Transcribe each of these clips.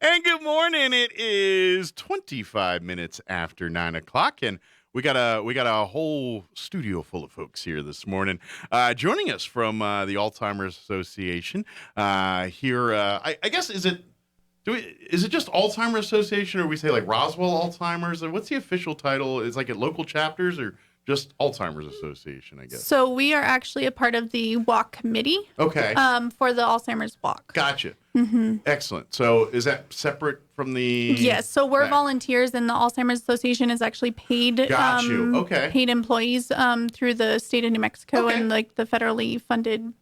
And good morning. It is 25 minutes after 9 o'clock, and we got a whole studio full of folks here this morning. Joining us from the Alzheimer's Association here. I guess is it just Alzheimer's Association, or we say like Roswell Alzheimer's? What's the official title? Is like at local chapters or just Alzheimer's Association, I guess. So we are actually a part of the walk committee. Okay. For the Alzheimer's Walk. Gotcha. Mm-hmm. Excellent. So is that separate from the? Yes. So we're volunteers, and the Alzheimer's Association is actually paid. Got you. Okay. Paid employees through the state of New Mexico and like the federally funded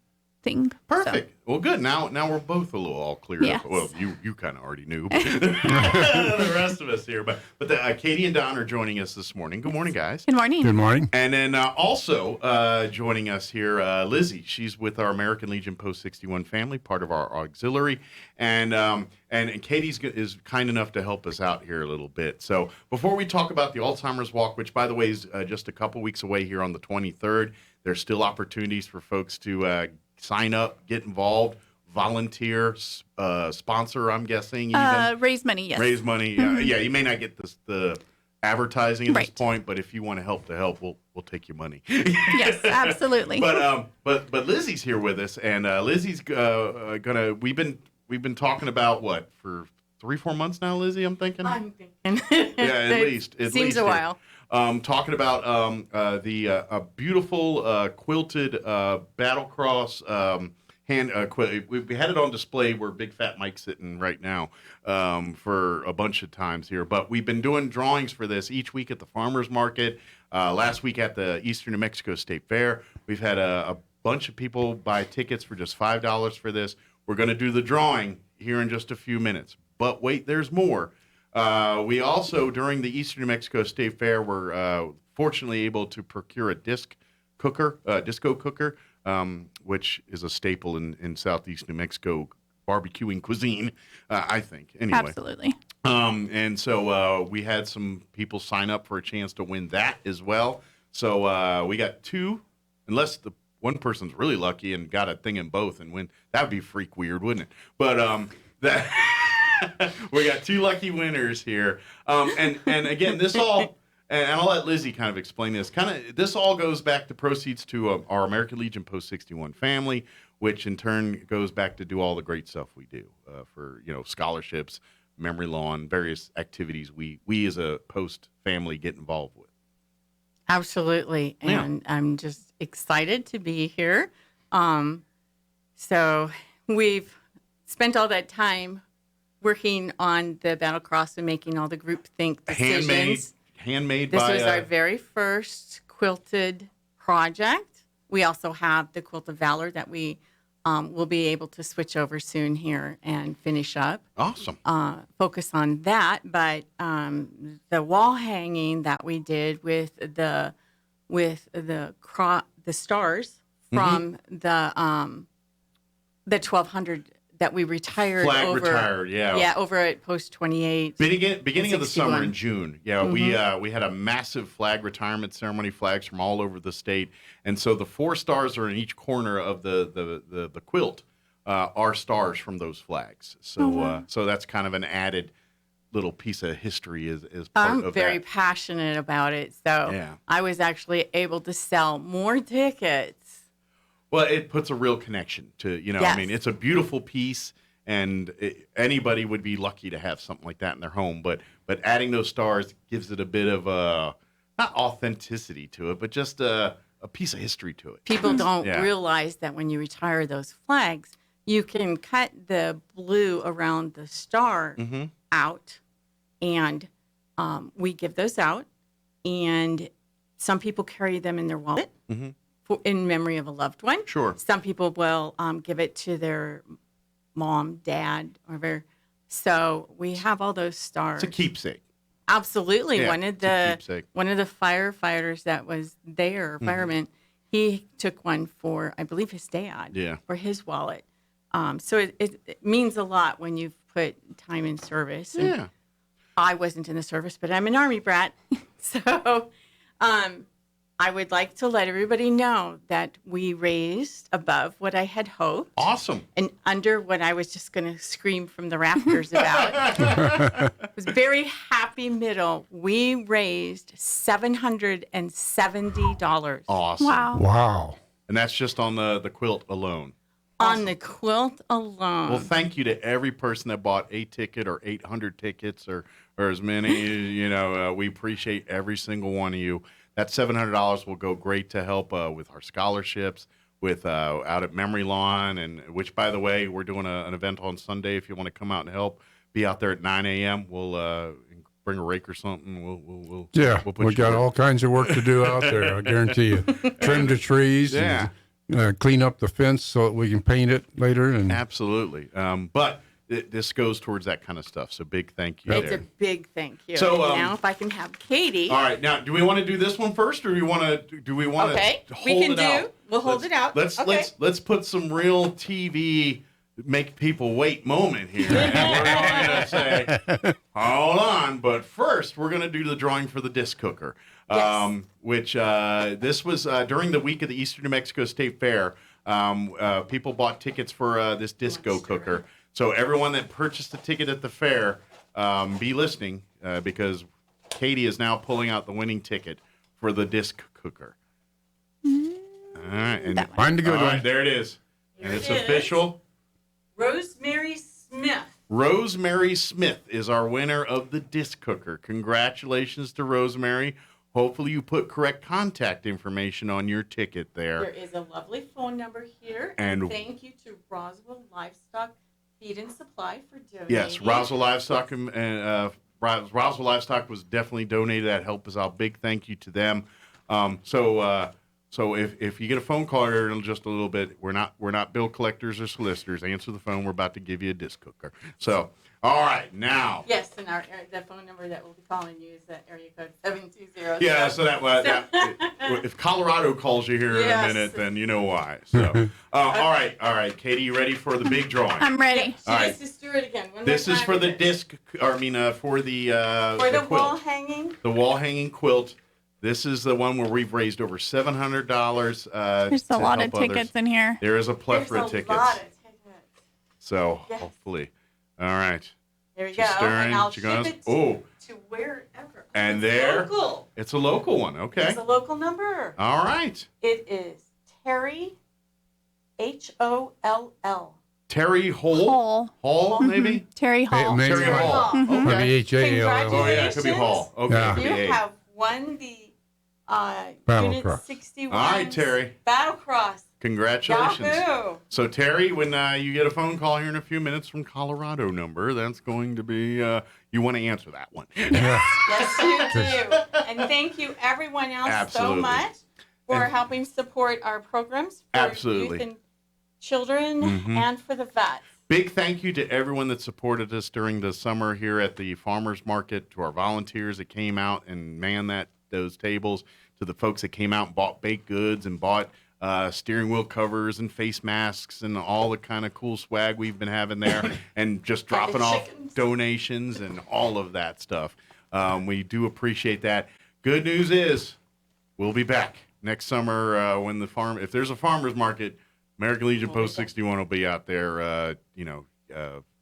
thing. Perfect. So. Well, good. Now we're both a little all cleared up. Well, you kind of already knew, but the rest of us here. But Kati and Don are joining us this morning. Good morning, guys. Good morning. Good morning. And then also joining us here, Lizzy. She's with our American Legion Post 61 family, part of our auxiliary, and Katie's is kind enough to help us out here a little bit. So before we talk about the Alzheimer's Walk, which by the way is just a couple weeks away here on the 23rd, there's still opportunities for folks to sign up, get involved, volunteer, sponsor, I'm guessing. Even. Raise money, yes. Raise money. Yeah, you may not get the advertising at this point, but if you want to help, we'll take your money. Yes, absolutely. But Lizzy's here with us, and Lizzy's we've been talking about what for 3-4 months now, Lizzy, I'm thinking. Yeah, at least. Seems a while. Talking about the beautiful quilted Battlecross hand quilt. We had it on display where Big Fat Mike's sitting right now for a bunch of times here. But we've been doing drawings for this each week at the farmers market. Last week at the Eastern New Mexico State Fair, we've had a bunch of people buy tickets for just $5 for this. We're going to do the drawing here in just a few minutes. But wait, there's more. We also, during the Eastern New Mexico State Fair, were fortunately able to procure a disco cooker, which is a staple in Southeast New Mexico barbecuing cuisine, I think. Anyway. Absolutely. And so we had some people sign up for a chance to win that as well. So we got two, unless the one person's really lucky and got a thing in both and win. That would be freak weird, wouldn't it? But that... we got two lucky winners here. And again, this all, and I'll let Lizzy kind of explain this. This all goes back to proceeds to our American Legion Post 61 family, which in turn goes back to do all the great stuff we do for, scholarships, memory lawn, various activities we as a post family get involved with. Absolutely. And I'm just excited to be here. So we've spent all that time working on the Battlecross and making all the groupthink decisions. Handmade this by... was our very first quilted project. We also have the Quilt of Valor that we will be able to switch over soon here and finish up. Awesome. Focus on that. But the wall hanging that we did with the stars from the 1200 that we retired over at Post 28. Beginning of the summer in June. Yeah, we had a massive flag retirement ceremony, flags from all over the state. And so the 4 stars are in each corner of the quilt are stars from those flags. So so that's kind of an added little piece of history as part of that. I'm very passionate about it. So I was actually able to sell more tickets. Well, it puts a real connection to, I mean, it's a beautiful piece, and anybody would be lucky to have something like that in their home. But adding those stars gives it a bit of not authenticity to it, but just a piece of history to it. People don't realize that when you retire those flags, you can cut the blue around the star out, and we give those out. And some people carry them in their wallet. In memory of a loved one. Sure. Some people will give it to their mom, dad, whatever. So we have all those stars. It's a keepsake. Absolutely. Yeah, one of the firefighters that was there, fireman, he took one for, I believe, his dad for his wallet. So it means a lot when you've put time in service. And I wasn't in the service, but I'm an Army brat. So I would like to let everybody know that we raised above what I had hoped. Awesome. And under what I was just going to scream from the rafters about. It was very happy middle. We raised $770 Awesome. Wow. Wow. And that's just on the quilt alone. on the quilt alone. Well, thank you to every person that bought a ticket or 800 tickets or as many. We appreciate every single one of you. That $700 will go great to help with our scholarships, with out at Memory Lawn, and which, by the way, we're doing an event on Sunday. If you want to come out and help, be out there at 9 a.m. We'll bring a rake or something. We'll put we you got to- all kinds of work to do out there. I guarantee you. Trim the trees. Yeah. And, clean up the fence so that we can paint it later. And Absolutely. But this goes towards that kind of stuff. So big thank you It's there. a big thank you. So, now, if I can have Katie. All right, now do we want to do this one first, or do we want to Okay, hold we can it out? We'll hold it out. Let's Okay. let's put some real TV make people wait moment here. And we're going to say, hold on, but first we're going to do the drawing for the disc cooker, Yes. which this was during the week of the Eastern New Mexico State Fair. People bought tickets for this disco cooker. So everyone that purchased a ticket at the fair, be listening because Katie is now pulling out the winning ticket for the disc cooker. All right, and find a good all right, one. there it is, and Here it's it is. official. Rosemary Smith. Rosemary Smith is our winner of the disc cooker. Congratulations to Rosemary. Hopefully you put correct contact information on your ticket There there. is a lovely phone number here. And- thank you to Roswell Livestock Feed and Supply for donating. Yes, Roswell Livestock and Roswell Livestock was definitely donated. That helped us out. Big thank you to them. So if you get a phone call here in just a little bit, we're not bill collectors or solicitors. Answer the phone. We're about to give you a disc cooker. So all right, now. Yes, and the phone number that we'll be calling you is area code 720. Yeah, so that if Colorado calls you here in a Yes. minute, then you know why. So, all right, Katie, you ready for the big drawing? I'm ready. So All let's right. just do it again. One This more is time for the with it. disc. For the For the wall quilt, hanging. the wall hanging quilt. This is the one where we've raised over $700. There's a lot of tickets in here. There is a There's plethora a of tickets. lot of tickets. So Yes. hopefully, all right. There we She's go. stirring, And I'll she ship goes, it oh. to wherever. And It's there- Local. It's a local one. Okay. It's a local number. All right. It is Terry, Holl. Terry Hall. Hall. Maybe. Terry Hall. Maybe Terry Hall. Maybe Okay. H-A-L-L. Oh yeah, it could be Hall. Okay. Yeah. It could be You A. have won the Battle Unit Cross. 61. All right, Terry. Battle Cross. Congratulations. Yahoo! So Terry, when you get a phone call here in a few minutes from Colorado number, that's going to be you want to answer that one. Yeah. Yes, you do. And thank you, everyone else, Absolutely. so much for And- helping support our programs for Absolutely. youth and children Mhm. and for the vets. Big thank you to everyone that supported us during the summer here at the farmers market, to our volunteers that came out and manned those tables, to the folks that came out and bought baked goods and bought steering wheel covers and face masks and all the kind of cool swag we've been having there, and just And the dropping off chickens. donations and all of that stuff. We do appreciate that. Good news is we'll be back next summer if there's a farmers market, American Legion We'll be Post back. 61 will be out there,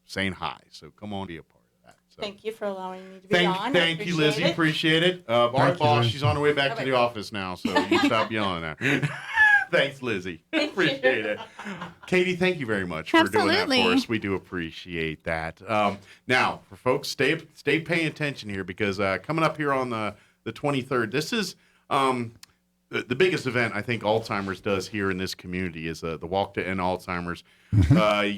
saying hi. So come on, be a part of that. So. Thank you for allowing me to be on. I Thank you, Lizzy. it. Appreciate it. Our Thank you, boss, Lizzy. she's on her way back to Okay. the office now, so you stop yelling at her. Thanks, Lizzy. Appreciate it. Katie, thank you very much for doing that Absolutely. for us. We do appreciate that. Now, for folks, stay paying attention here, because coming up here on the 23rd, this is the biggest event I think Alzheimer's does here in this community is the Walk to End Alzheimer's.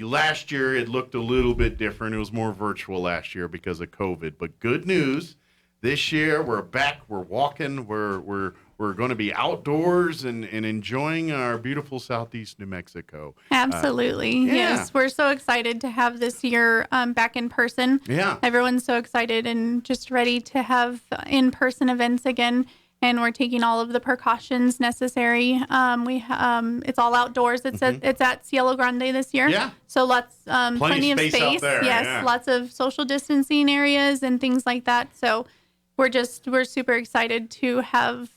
Last year, it looked a little bit different. It was more virtual last year because of COVID. But good news, this year we're back. We're walking. We're going to be outdoors and enjoying our beautiful southeast New Mexico. Absolutely. yeah. Yes. We're so excited to have this year back in person. Yeah. Everyone's so excited and just ready to have in-person events again. And we're taking all of the precautions necessary. It's all outdoors. It's at Cielo Grande this year. Yeah. So plenty of space out there, Yes, yeah. lots of social distancing areas and things like that. So we're super excited to have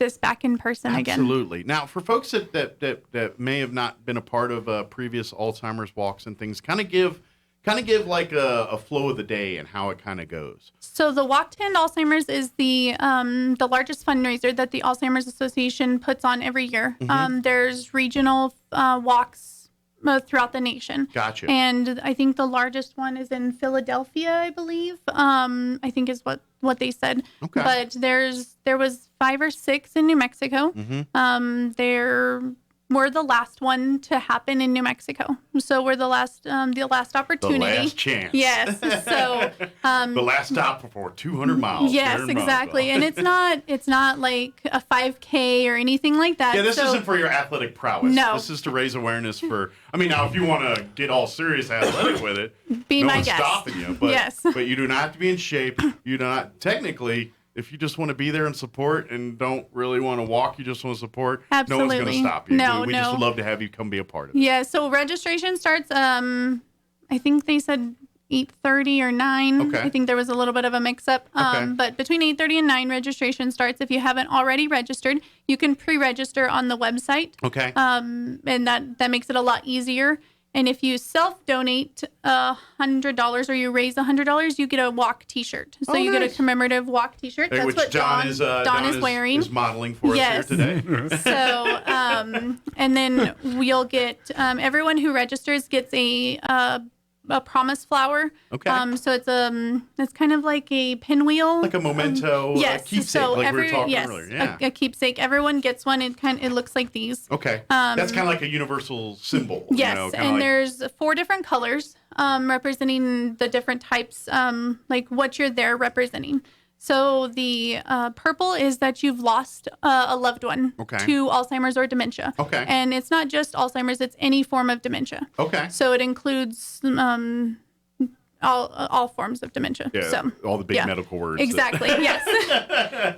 this back in person again. Absolutely. Now, for folks that may have not been a part of previous Alzheimer's walks and things, kind of give like a flow of the day and how it kind of goes. So the Walk to End Alzheimer's is the largest fundraiser that the Alzheimer's Association puts on every year. There's regional walks throughout the nation. Gotcha. And I think the largest one is in Philadelphia, I believe. I think is what they said. Okay. But there was 5 or 6 in New Mexico. We're the last one to happen in New Mexico. So we're the last opportunity. The last chance. Yes. So the last stop before 200 miles. yes, 200 miles exactly. off. And it's not like a 5K or anything like that. Yeah, this So- isn't for your athletic prowess. No. This is to raise awareness for, I mean, now if you want to get all serious athletic with it, Be no my one's guest. stopping you. But, Yes. but you do not have to be in shape. You do not, technically, if you just want to be there and support and don't really want to walk, you just want to support, no one's going Absolutely. to stop you. No, we just no. would love to have you come be a part of it. Yeah, so registration starts I think they said 8:30 or 9. Okay. I think there was a little bit of a mix-up. Okay. But between 8:30 and 9, registration starts. If you haven't already registered, you can pre-register on the website. Okay. And that makes it a lot easier. And if you self-donate $100 or you raise $100, you get a walk T-shirt. So you get a nice. commemorative walk T-shirt. That's Which what Don is wearing. is modeling for Yes. us here today. So, and then we'll get everyone who registers gets a promise flower. Okay. So it's kind of like a pinwheel. Like a memento, yes. a keepsake, so like we were talking yes, earlier. Yeah. a keepsake. Everyone gets one. It looks like these. Okay. That's kind of like a universal symbol. Yes, You know, and there's 4 different colors representing the different types, like what you're there representing. So the purple is that you've lost a loved one Okay. to Alzheimer's or dementia. Okay. And it's not just Alzheimer's; it's any form of dementia. Okay. So it includes all forms of dementia. Yeah, So all the big yeah. medical words. Exactly. Yes.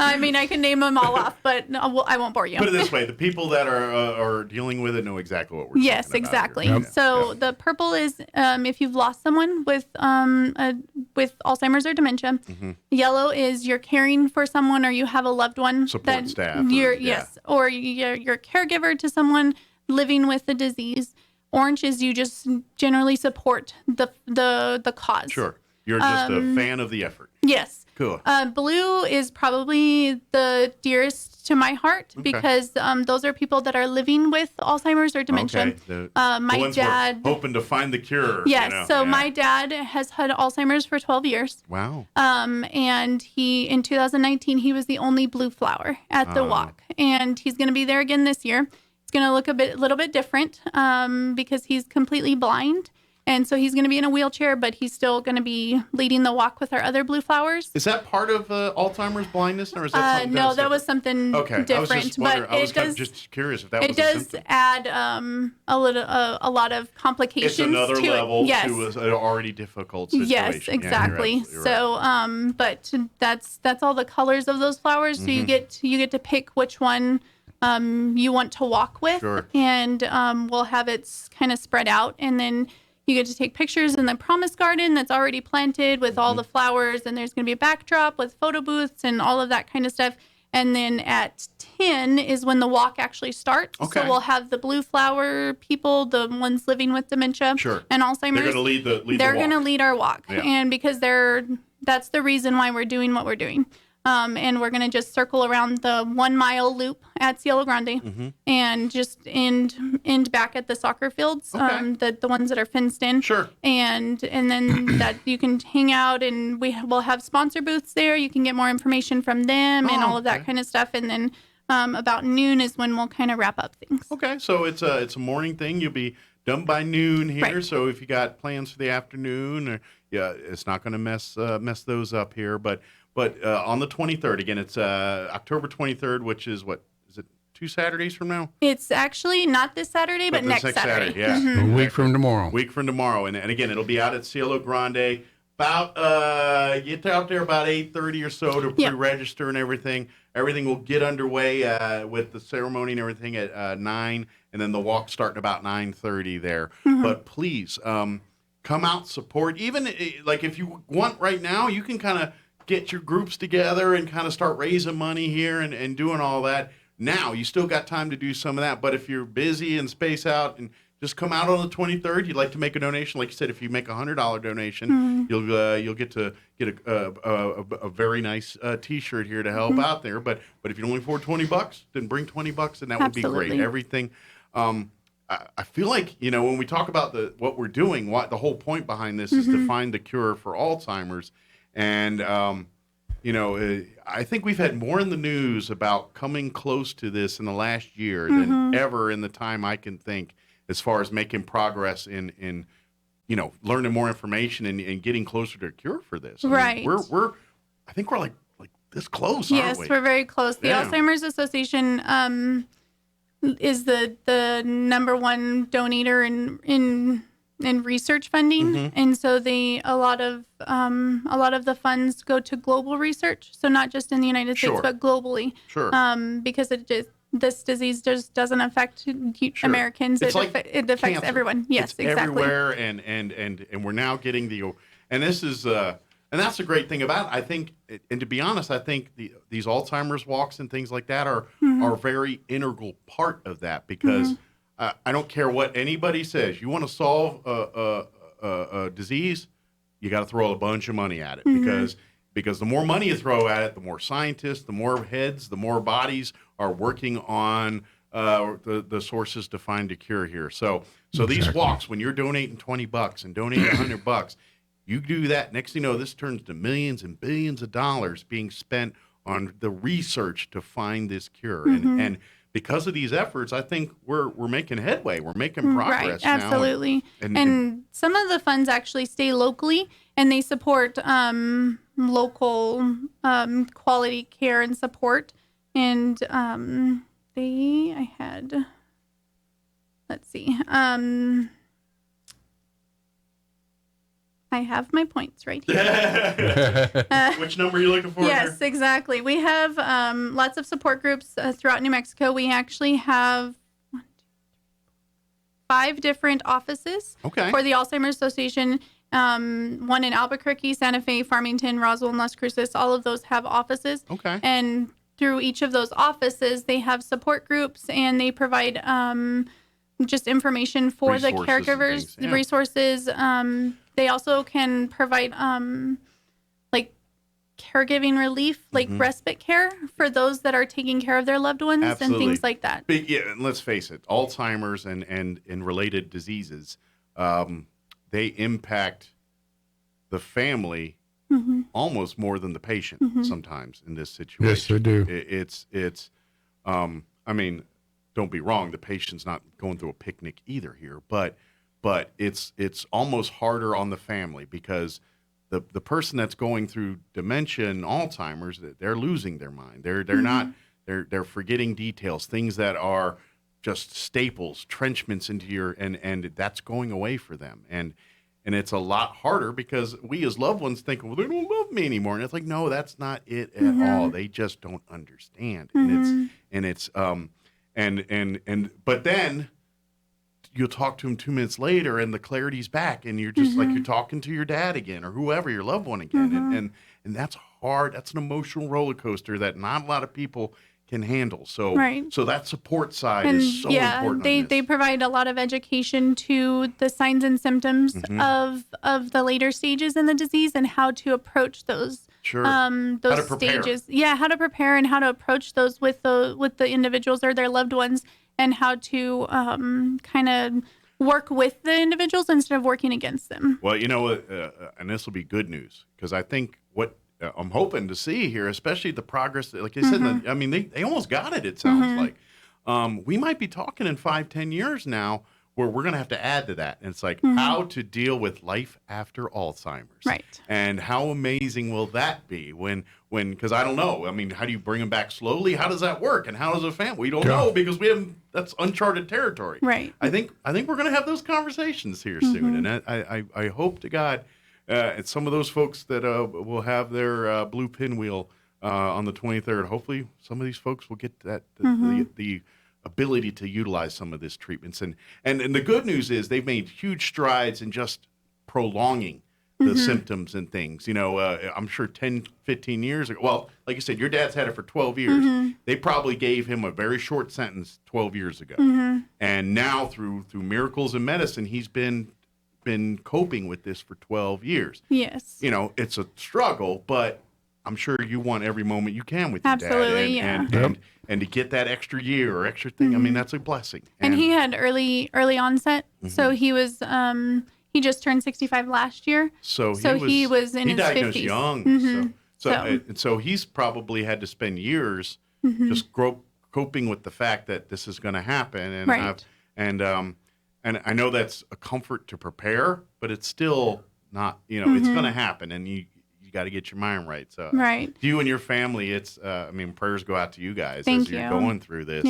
I mean, I can name them all off, but I won't bore you. Put it this way: the people that are dealing with it know exactly what we're Yes, talking about exactly. here. So the purple is if you've lost someone with Alzheimer's or dementia. Mm-hmm. Yellow is you're caring for someone or you have a loved one Support staff or- You're yeah. yes, or you're a caregiver to someone living with the disease. Orange is you just generally support the cause. Sure, you're just a fan of the effort. Yes. Cool. Blue is probably the dearest to my heart because those are people that are living with Alzheimer's or dementia. Okay. My the ones dad. we're hoping to find the cure. Yes. You know? So Yeah. my dad has had Alzheimer's for 12 years. Wow. And in 2019, he was the only blue flower at the walk. And he's going to be there again this year. It's going to look a little bit different because he's completely blind. And so he's going to be in a wheelchair, but he's still going to be leading the walk with our other blue flowers. Is that part of Alzheimer's blindness, or is that something No, else that was separate? something Okay, different. I was just wondering. But I was it kind does. of just curious if that It was a does symptom. add a lot of complications. It's another to level it. Yes. to an already difficult situation. Yes, Yeah, you're exactly. absolutely right. So, but that's all the colors of those flowers. So you get to pick which one you want to walk with, Sure. and we'll have it kind of spread out, and then you get to take pictures in the promise garden that's already planted with all the flowers, and there's going to be a backdrop with photo booths and all of that kind of stuff. And then at 10 is when the walk actually starts. Okay. So we'll have the blue flower people, the ones living with dementia Sure. and Alzheimer's. They're going to lead the They're walk. going to lead our walk. Yeah. And because that's the reason why we're doing what we're doing. And we're going to just circle around the 1 mile loop at Cielo Grande and just end back at the soccer fields, Okay. the ones that are fenced in. Sure. And then that you can hang out, and we'll have sponsor booths there. You can get more information from them and all of that okay. kind of stuff. And then about noon is when we'll kind of wrap up things. Okay, so it's a morning thing. You'll be done by noon here. Right. So if you got plans for the afternoon, or it's not going to mess those up here. But on the 23rd, again, it's October 23rd, which is what is it? 2 Saturdays from now? It's actually not this Saturday, but this next Saturday. Yeah. A week from tomorrow. Week from tomorrow, and again, it'll be out at Cielo Grande. About get out there about 8:30 or so to Yep. pre-register and everything. Everything will get underway with the ceremony and everything at 9, and then the walk starting about 9:30 there. But please come out, support. Even like if you want right now, you can kind of get your groups together and kind of start raising money here and doing all that. Now you still got time to do some of that, but if you're busy and space out and just come out on the 23rd, you'd like to make a donation. Like you said, if you make $100 donation, you'll get a very nice T-shirt here to help out there. But if you can only afford $20, then bring $20, and that would be great. Absolutely. Everything. I feel like, when we talk about what we're doing, the whole point behind this is to find the cure for Alzheimer's. And, I think we've had more in the news about coming close to this in the last year than ever in the time I can think, as far as making progress in learning more information and getting closer to a cure for this. Right. I think we're like this close, Yes, aren't we? we're very close. The Yeah. Alzheimer's Association is the number one donator in research funding, and so a lot of the funds go to global research. So not just in the United States, Sure. but globally. Sure. Because this disease just doesn't affect Americans. It's like It affects cancer. everyone. Yes, It's exactly. everywhere, and we're now getting and this is and that's the great thing about it. I think, and to be honest, I think these Alzheimer's walks and things like that are a very integral part of that, because I don't care what anybody says. You want to solve a disease, you got to throw a bunch of money at it, because the more money you throw at it, the more scientists, the more heads, the more bodies are working on the sources to find a cure here. So these walks, when you're donating $20 and donating $100, you do that. Next thing you know, this turns to millions and billions of dollars being spent on the research to find this cure. And because of these efforts, I think we're making headway. We're making progress Right, now. absolutely. And And some of the funds actually stay locally, and they support local quality care and support. And let's see. I have my points right here. Which number are you looking for? Yes, exactly. We have lots of support groups throughout New Mexico. We actually have 5 different offices Okay. for the Alzheimer's Association. One in Albuquerque, Santa Fe, Farmington, Roswell, and Las Cruces. All of those have offices. Okay. And through each of those offices, they have support groups, and they provide just information for the Resources and caregivers, things, yeah. resources. They also can provide like caregiving relief, like respite care for those that are taking care of their loved ones and things like that. But yeah, and let's face it, Alzheimer's and related diseases, they impact the family almost more than the patient sometimes in this situation. Yes, they do. It's I mean, don't be wrong, the patient's not going through a picnic either here, but it's almost harder on the family, because the person that's going through dementia and Alzheimer's, they're losing their mind. They're not they're forgetting details, things that are just staples, entrenchments into your and that's going away for them. And it's a lot harder, because we as loved ones think, well, they don't love me anymore. And it's like, no, that's not it at all. They just don't understand. But then you'll talk to him 2 minutes later, and the clarity's back, and you're just like you're talking to your dad again, or whoever, your loved one again. And that's hard. That's an emotional roller coaster that not a lot of people can handle. So so that support side is so important. They provide a lot of education to the signs and symptoms of the later stages in the disease, and how to approach those those stages. Yeah, how to prepare and how to approach those with the individuals or their loved ones, and how to kind of work with the individuals instead of working against them. Well, and this will be good news, because I think what I'm hoping to see here, especially the progress, like I said, I mean, they almost got it, it sounds like. We might be talking in 5-10 years now where we're going to have to add to that. And it's like how to deal with life after Alzheimer's. Right. And how amazing will that be because I don't know. I mean, how do you bring them back slowly? How does that work? And how does a family? We don't know, because that's uncharted territory. Right. I think we're going to have those conversations here soon. And I hope to God, and some of those folks that will have their blue pinwheel on the 23rd, hopefully some of these folks will get that the ability to utilize some of this treatments. And the good news is they've made huge strides in just prolonging the symptoms and things. You know, I'm sure 10, 15 years ago. Well, like you said, your dad's had it for 12 years. They probably gave him a very short sentence 12 years ago. And now through miracles in medicine, he's been coping with this for 12 years. Yes. You know, it's a struggle, but I'm sure you want every moment you can with your Absolutely, dad. And to get that extra year or extra thing, I mean, that's a blessing. And he had early onset. So he was he just turned 65 last year. So he was in his diagnosed 50s. young. So he's probably had to spend years just coping with the fact that this is going to happen. And Right. and I know that's a comfort to prepare, but it's still not. You know, it's going to happen, and you got to get your mind right. So Right. you and your family, it's I mean, prayers go out to you guys Thank as you're you. going through this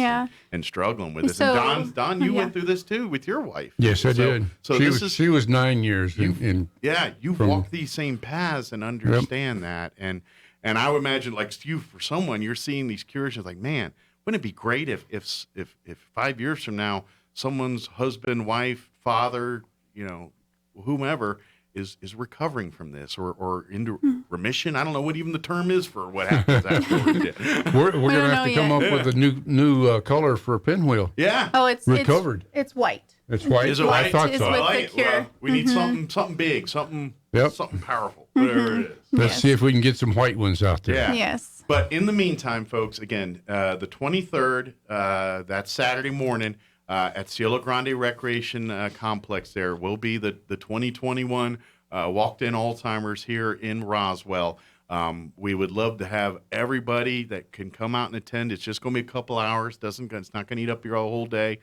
and struggling with this. So- And Don, you yeah. went through this too with your wife. Yes, I did. So She was 9 years in yeah, you've walked these same paths and understand that. And I would imagine, like, for someone, you're seeing these cures, you're like, man, wouldn't it be great if 5 years from now, someone's husband, wife, father, you know, whomever is recovering from this or into remission? I don't know what even the term is for what happens afterwards. We're going to don't have to know come yet. up with a new color for a pinwheel. Yeah. Oh, it's Recovered. It's white. It's white. Is it white? I thought Is so. with the Right. cure. Well, we need something big, something powerful, whatever it is. Let's Yes. see if we can get some white ones out there. Yeah. Yes. But in the meantime, folks, again, the 23rd, that's Saturday morning at Cielo Grande Recreation Complex, there will be the 2021 Walked-In Alzheimer's here in Roswell. We would love to have everybody that can come out and attend. It's just going to be a couple hours. It's not going to eat up your whole day.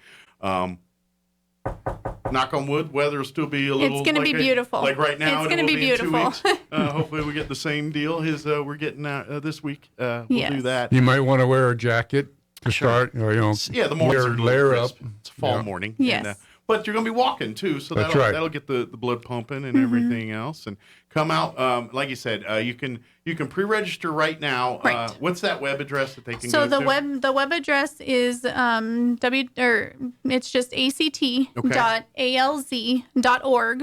Knock on wood, weather will still be a little. It's gonna be beautiful. Like right now, It's it gonna will be in 2 beautiful. weeks. Hopefully, we get the same deal. We're getting this week. We'll Yes. do that. You might want to wear a jacket to start. Or, you know, Yeah, the mornings are a little layer up. crisp. It's a fall morning. Yes. And, but you're going to be walking too, so That's that'll right. get the blood pumping and everything else. And come out, like you said, you can pre-register right now. Right. What's that web address that they can So go the to? web address is it's just act.alz.org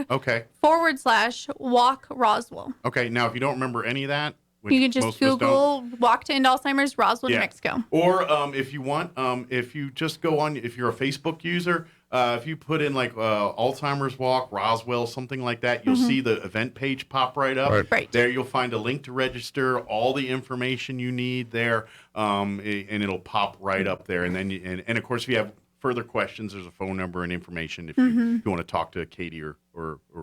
Okay. /walk Roswell. Okay. Now, if you don't remember any of that, which You can just most of us don't, Google Walk to End Alzheimer's Roswell, Yeah. New Mexico. Or if you want, if you just go on, if you're a Facebook user, if you put in like Alzheimer's Walk, Roswell, something like that, you'll see the event page pop right up. Right. There you'll find a link to register, all the information you need there, and it'll pop right up there. And then, and of course, if you have further questions, there's a phone number and information if you want to talk to Katie or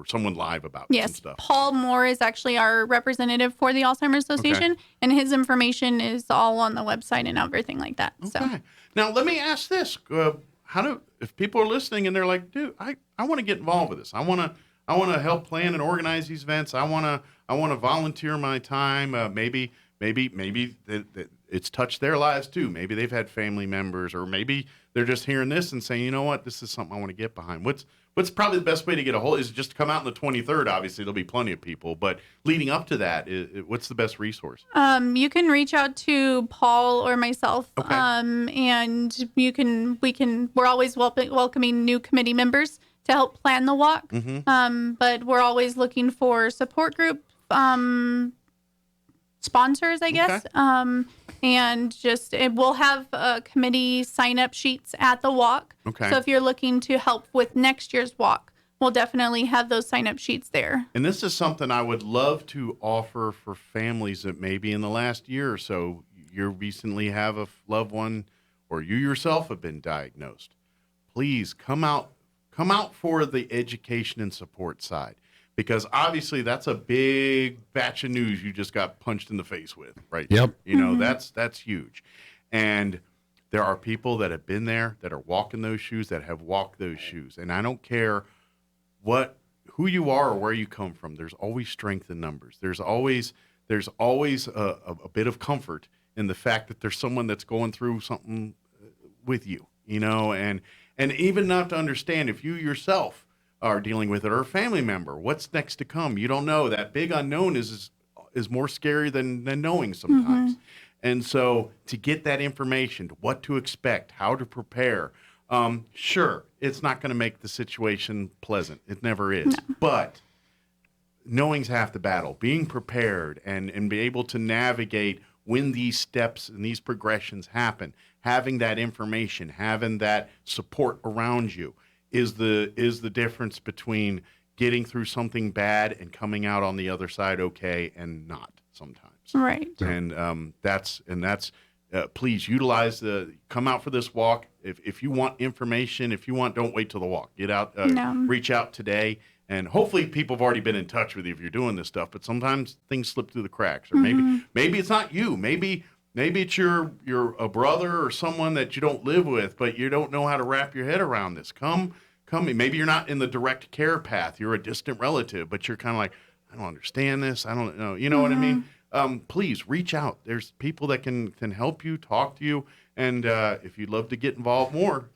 someone live about some Yes, stuff. Paul Moore is actually our representative for the Alzheimer's Association, and his information is all on the website and everything like that. So Okay. Now let me ask this: if people are listening and they're like, "Dude, I want to get involved with this. I want to help plan and organize these events. I want to volunteer my time. Maybe it's touched their lives too. Maybe they've had family members, or maybe they're just hearing this and saying, you know what, this is something I want to get behind. What's probably the best way to get a hold? Is it just to come out on the 23rd? Obviously, there'll be plenty of people, but leading up to that, what's the best resource? you can reach out to Paul or myself, Okay. and we're always welcoming new committee members to help plan the walk. But we're always looking for support group sponsors, I guess. And we'll have committee sign up sheets at the walk. Okay. So if you're looking to help with next year's walk, we'll definitely have those sign up sheets there. And this is something I would love to offer for families that maybe in the last year or so, you recently have a loved one or you yourself have been diagnosed. Please come out for the education and support side, because obviously that's a big batch of news you just got punched in the face with, right? Yep. You know, that's huge. And there are people that have been there, that are walking those shoes, that have walked those shoes. And I don't care who you are or where you come from. There's always strength in numbers. There's always a bit of comfort in the fact that there's someone that's going through something with you, you know, and even not to understand if you yourself are dealing with it or a family member, what's next to come? You don't know. That big unknown is more scary than knowing sometimes. And so to get that information, what to expect, how to prepare, sure, it's not going to make the situation pleasant. It never is. But knowing's half the battle. Being prepared and be able to navigate when these steps and these progressions happen, having that information, having that support around you is the difference between getting through something bad and coming out on the other side okay and not sometimes. Right. And that's please utilize come out for this walk. If you want information, don't wait till the walk. Get out, reach out today. And hopefully people have already been in touch with you if you're doing this stuff, but sometimes things slip through the cracks, or maybe it's not you. Maybe it's your a brother or someone that you don't live with, but you don't know how to wrap your head around this. Come. Maybe you're not in the direct care path. You're a distant relative, but you're kind of like, I don't understand this. I don't know. You know what I mean? Please reach out. There's people that can help you, talk to you, and if you'd love to get involved more,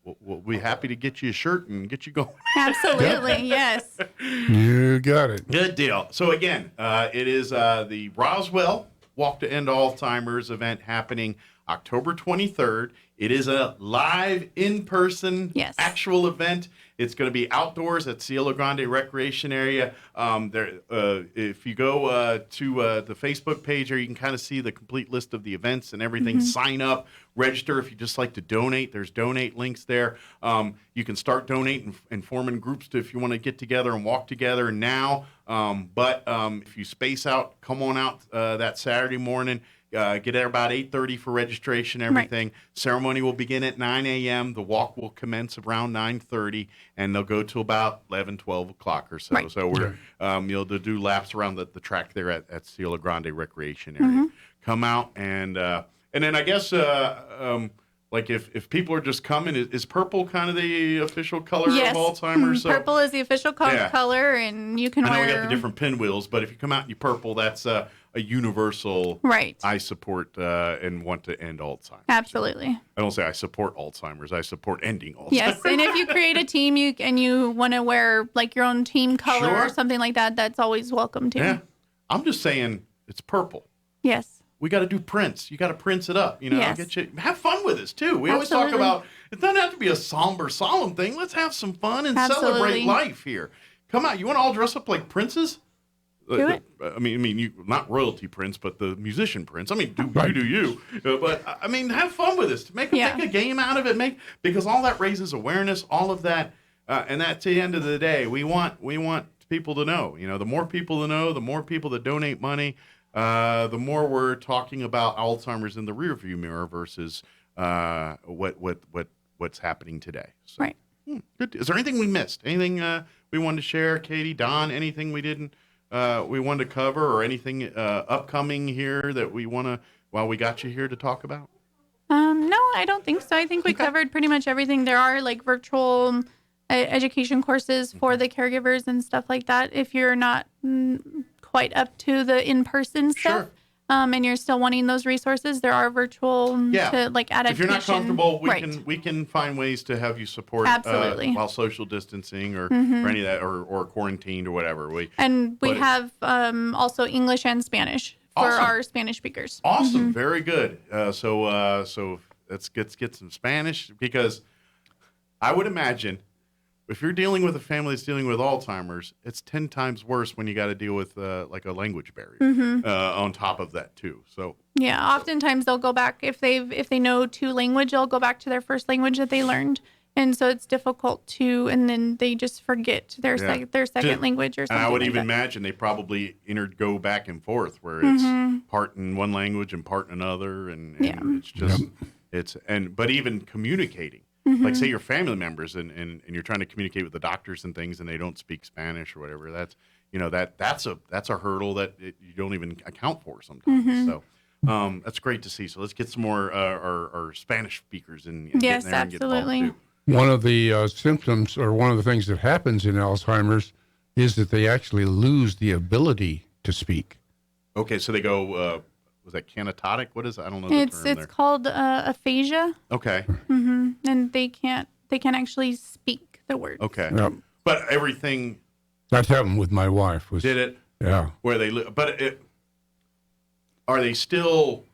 we'll be happy to get you a shirt and get you going. Absolutely, yes. You got it. Good deal. So again, it is the Roswell Walk to End Alzheimer's event happening October 23rd. It is a live, in-person, actual event. It's going to be outdoors at Cielo Grande Recreation Area. If you go to the Facebook page, there you can kind of see the complete list of the events and everything. Sign up, register if you just like to donate. There's donate links there. You can start donating and forming groups if you want to get together and walk together now. But if you space out, come on out that Saturday morning. Get there about 8:30 for registration, everything. Right. Ceremony will begin at 9 a.m. The walk will commence around 9:30, and they'll go to about 11, 12 o'clock or so. Right. So we're, they'll do laps around the track there at Cielo Grande Recreation Area. Come out, and then I guess like if people are just coming, is purple kind of the official color of Alzheimer's? So, purple is the official color, and you can wear. I know we got the different pinwheels, but if you come out in your purple, that's a universal. Right. I support and want to end Alzheimer's. Absolutely. I don't say I support Alzheimer's. I support ending Alzheimer's. Yes, and if you create a team, you want to wear like your own team color or something like that, that's always welcome too. Yeah, I'm just saying it's purple. Yes. We got to do prints. You got to print it up. Get you have fun with this too. We always talk about it doesn't have to be a somber, solemn thing. Let's have some fun and celebrate life here. Come out. You want to all dress up like princes? Do it. I mean, you not royalty prince, but the musician prince. I mean, you do you. But I mean, have fun with this. Make a game out of it. Because all that raises awareness. All of that, and that's the end of the day. We want people to know. The more people to know, the more people that donate money. The more we're talking about Alzheimer's in the rearview mirror versus what's happening today. So, right. Good. Is there anything we missed? Anything we wanted to share, Katie, Don? Anything we didn't we wanted to cover, or anything upcoming here that we want to while we got you here to talk about? No, I don't think so. I think we covered pretty much everything. There are like virtual education courses for the caregivers and stuff like that. If you're not quite up to the in-person stuff, and you're still wanting those resources, there are virtual to like adaptation. If you're not comfortable, we can find ways to have you support while social distancing or any of that or quarantined or whatever. We have also English and Spanish for our Spanish speakers. Awesome, very good. So let's get some Spanish, because I would imagine if you're dealing with a family that's dealing with Alzheimer's, it's 10 times worse when you got to deal with like a language barrier on top of that too. So oftentimes they'll go back if they know two language, they'll go back to their first language that they learned, and so it's difficult to, and then they just forget their second language or something. And I would like even that. imagine they probably go back and forth where it's part in one language and part in another, and it's just but even communicating. Like say your family members and you're trying to communicate with the doctors and things, and they don't speak Spanish or whatever. That's a hurdle that you don't even account for sometimes. So that's great to see. So let's get some more our Spanish speakers and yes, get in there and absolutely. Get involved too. One of the symptoms, or one of the things that happens in Alzheimer's, is that they actually lose the ability to speak. Okay, so they go. Was that canatotic? What is it? I don't know the term there. It's called aphasia. Okay. And they can't actually speak the words. Okay. Yep. But everything. That happened with my wife. Did it? Yeah. Where they live, are they still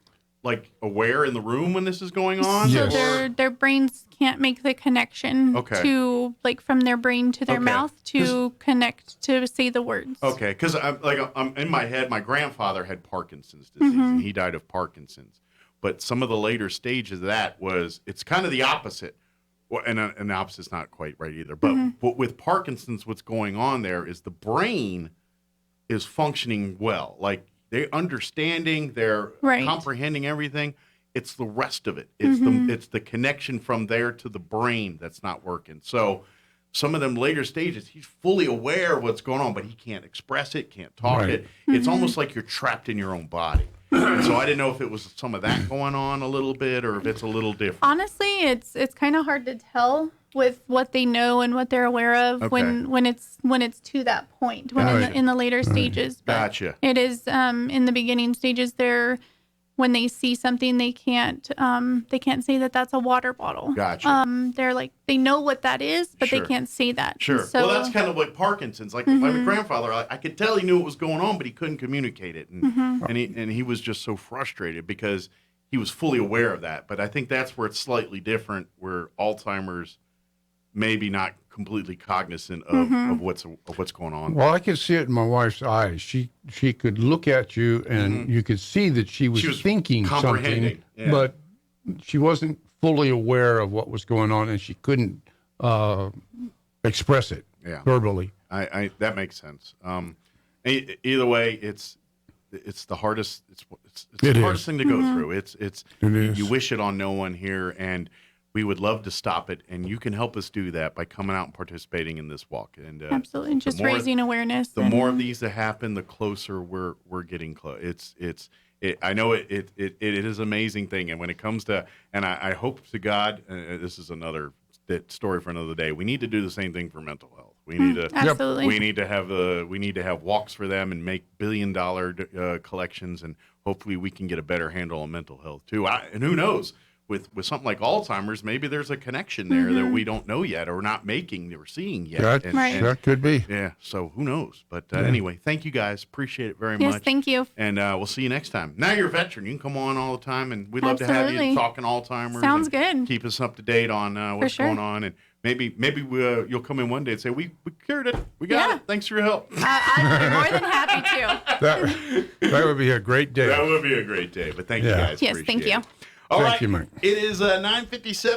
like aware in the room when this is going on? So Yes. their brains can't make the connection Okay. to like from their brain to their Okay. mouth to connect to say the words. Okay, because I'm in my head. My grandfather had Parkinson's disease, and he died of Parkinson's. But some of the later stages of that it's kind of the opposite. Well, and the opposite's not quite right either. But with Parkinson's, what's going on there is the brain is functioning well. Like they're understanding, they're Right. comprehending everything. It's the rest of it. It's it's the connection from there to the brain that's not working. So some of them later stages, he's fully aware of what's going on, but he can't express it, can't talk Right. it. It's almost like you're trapped in your own body. And so I didn't know if it was some of that going on a little bit or if it's a little different. Honestly, it's kind of hard to tell with what they know and what they're aware of when it's to that point Right. in the later stages. But Gotcha. it is in the beginning stages. When they see something, they can't say that that's a water bottle. Gotcha. They're like they know what that is, but Sure. they can't say that. Sure. So, Well, that's kind of like Parkinson's. Like my grandfather, I could tell he knew what was going on, but he couldn't communicate it, and he was just so frustrated because he was fully aware of that. But I think that's where it's slightly different, where Alzheimer's maybe not completely cognizant of what's going on. Well, I could see it in my wife's eyes. She could look at you, and you could see that she was thinking something, comprehending, yeah. but she wasn't fully aware of what was going on, and she couldn't express it verbally. I that makes sense. Either way, it's the hardest. It's It the is. hardest thing to go through. It is. You wish it on no one here, and we would love to stop it. And you can help us do that by coming out and participating in this walk. And absolutely, just more- raising awareness. the more of these that happen, the closer we're getting close. I know it is an amazing thing, and when it comes to, and I hope to God, this is another story for another day. We need to do the same thing for mental health. We need to absolutely. we need to have walks for them and make billion-dollar collections, and hopefully we can get a better handle on mental health too. And who knows? With something like Alzheimer's, maybe there's a connection there that we don't know yet, or not making or seeing yet. That could be. Yeah, so who knows? But anyway, thank you guys. Appreciate it very Yes, much. thank you. And we'll see you next time. Now you're a veteran. You can come on all the time, and we'd love to have you Absolutely. talking Alzheimer's. Sounds and good. Keep us up to date on what's sure. going on. And maybe you'll come in one day and say, we cured it. We got Yeah. it. Thanks for your help. I'd be more than happy to. That would be a great day. That would be a great day. But thank you Yeah. guys. Yes, thank Appreciate you. it. All Thank right. you, Mike. It is 9:57.